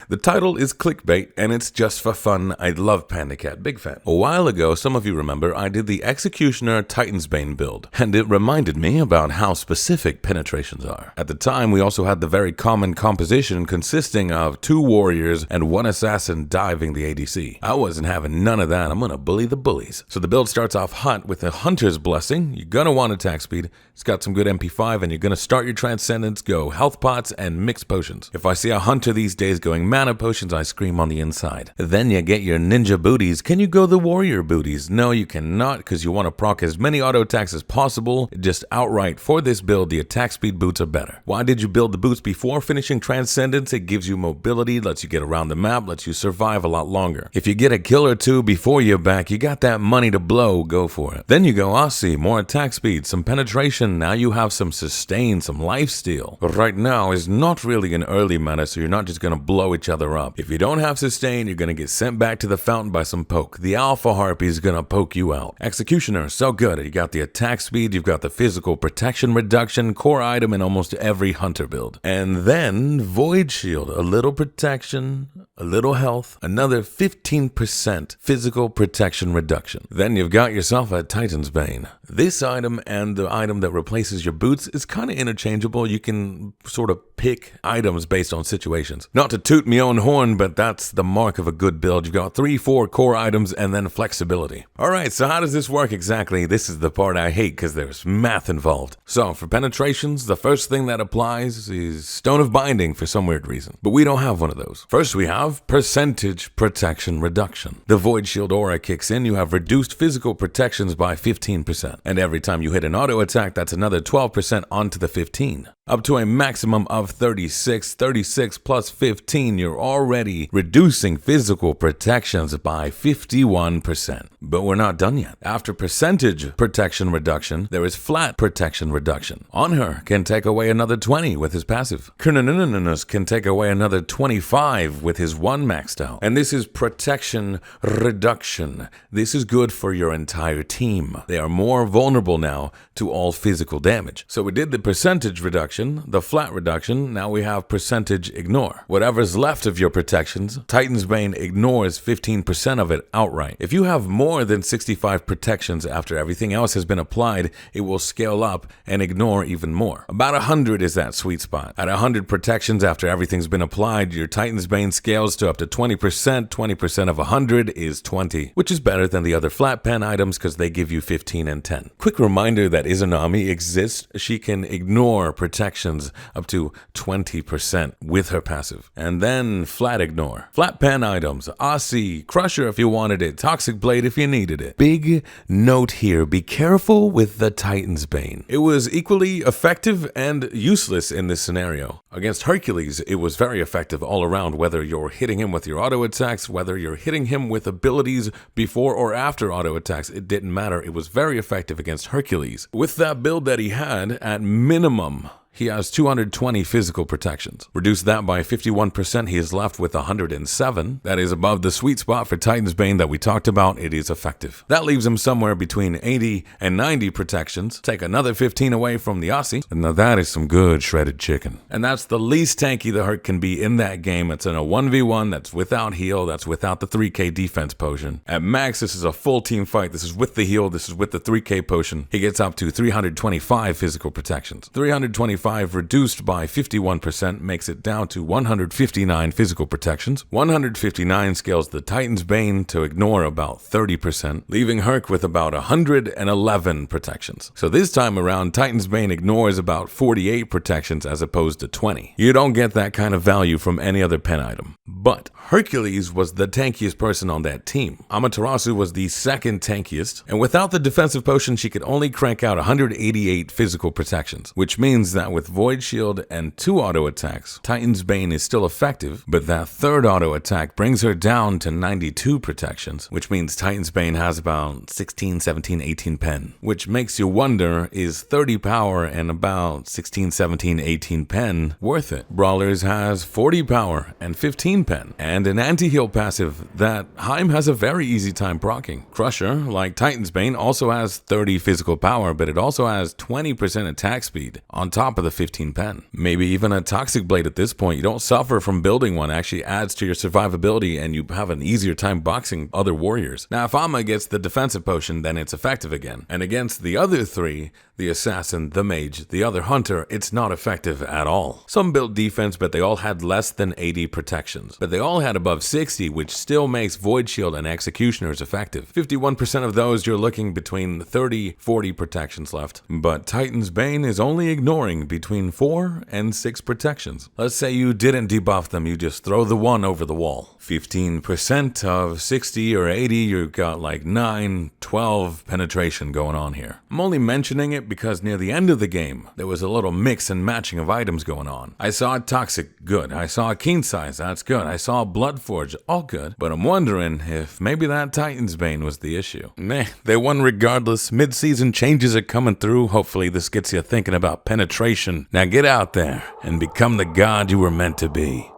The title is clickbait, and it's just for fun. I love Pandacat, big fan. A while ago, some of you remember, I did the Executioner Titansbane build, and it reminded me about how specific penetrations are. At the time, we also had the very common composition consisting of 2 warriors and 1 assassin diving the ADC. I wasn't having none of that. I'm gonna bully the bullies. So the build starts off hot with a Hunter's Blessing. You're gonna want attack speed. It's got some good MP5, and you're gonna start your Transcendence, go health pots and mixed potions. If I see a Hunter these days going mana potions, I scream on the inside. Then you get your ninja booties. Can you go the warrior booties? No, you cannot, because you want to proc as many auto attacks as possible. Just outright, for this build, the attack speed boots are better. Why did you build the boots before finishing Transcendence? It gives you mobility, lets you get around the map, lets you survive a lot longer. If you get a kill or 2 before you're back, you got that money to blow, go for it. Then you go Aussie, more attack speed, some penetration, now you have some sustain, some lifesteal. But right now is not really an early meta, so you're not just going to blow each other up. If you don't have sustain, you're going to get sent back to the fountain by some poke. The Alpha Harpy is going to poke you out. Executioner, so good. You got the attack speed, you've got the physical protection reduction, core item in almost every Hunter build. And then Void Shield, a little protection, a little health, another 15% physical protection reduction. Then you've got yourself a Titansbane. This item and the item that replaces your boots is kind of interchangeable. You can sort of pick items based on situations. Not to toot me own horn, but that's the mark of a good build. You've got 3-4 core items and then flexibility. Alright, so how does this work exactly? This is the part I hate because there's math involved. So for penetrations, the first thing that applies is Stone of Binding for some weird reason. But we don't have one of those. First we have percentage protection reduction. The Void Shield aura kicks in, you have reduced physical protections by 15%. And every time you hit an auto attack, that's another 12% onto the 15. Up to a maximum of 36. 36 plus 15, you're already reducing physical protections by 51%. But we're not done yet. After percentage protection reduction, there is flat protection reduction. On her can take away another 20 with his passive. Kernanununus can take away another 25 with his 1 maxed out. And this is protection reduction. This is good for your entire team. They are more vulnerable now to all physical damage. So we did the percentage reduction, the flat reduction, now we have percentage ignore. Whatever's left of your protections, Titansbane ignores 15% of it outright. If you have more than 65 protections after everything else has been applied, it will scale up and ignore even more. About 100 is that sweet spot. At 100 protections after everything's been applied, your Titansbane scales to up to 20%. 20% of 100 is 20, which is better than the other flat pen items because they give you 15 and 10. Quick reminder that Izanami exists. She can ignore protections up to 20% with her passive. And then flat ignore. Flat pen items, Aussie, Crusher if you wanted it, Toxic Blade if you needed it. Big note here, be careful with the Titansbane. It was equally effective and useless in this scenario. Against Hercules, it was very effective all around, whether you're hitting him with your auto attacks, whether you're hitting him with abilities before or after auto attacks, it didn't matter. It was very effective against Hercules. With that build that he had, at minimum, he has 220 physical protections. Reduce that by 51%, he is left with 107. That is above the sweet spot for Titansbane that we talked about. It is effective. That leaves him somewhere between 80 and 90 protections. Take another 15 away from the Aussie, and now that is some good shredded chicken. And that's the least tanky the Herc can be in that game. It's in a 1v1 that's without heal, that's without the 3k defense potion. At max, this is a full team fight. This is with the heal, this is with the 3k potion. He gets up to 325 physical protections. 325 reduced by 51% makes it down to 159 physical protections. 159 scales the Titansbane to ignore about 30%, leaving Herc with about 111 protections. So this time around, Titansbane ignores about 48 protections as opposed to 20. You don't get that kind of value from any other pen item. But Hercules was the tankiest person on that team. Amaterasu was the second tankiest, and without the defensive potion, she could only crank out 188 physical protections, which means that with Void Shield and 2 auto attacks, Titansbane is still effective, but that 3rd auto attack brings her down to 92 protections, which means Titansbane has about 16, 17, 18 pen, which makes you wonder, is 30 power and about 16, 17, 18 pen worth it? Brawlers has 40 power and 15 pen, and an anti-heal passive that Heim has a very easy time proccing. Crusher, like Titansbane, also has 30 physical power, but it also has 20% attack speed. On top of the 15 pen. Maybe even a Toxic Blade at this point. You don't suffer from building one, actually adds to your survivability and you have an easier time boxing other warriors. Now if Amma gets the defensive potion, then it's effective again. And against the other three, the assassin, the mage, the other hunter, it's not effective at all. Some built defense, but they all had less than 80 protections. But they all had above 60, which still makes Void Shield and Executioners effective. 51% of those, you're looking between 30-40 protections left. But Titan's Bane is only ignoring between 4 and 6 protections. Let's say you didn't debuff them, you just throw the one over the wall. 15% of 60 or 80, you've got like 9-12 penetration going on here. I'm only mentioning it because near the end of the game, there was a little mix and matching of items going on. I saw a Toxic, good. I saw a Keen Size, that's good. I saw a Bloodforge, all good. But I'm wondering if maybe that Titan's Bane was the issue. Meh, they won regardless. Mid-season changes are coming through. Hopefully this gets you thinking about penetration. Now get out there and become the god you were meant to be.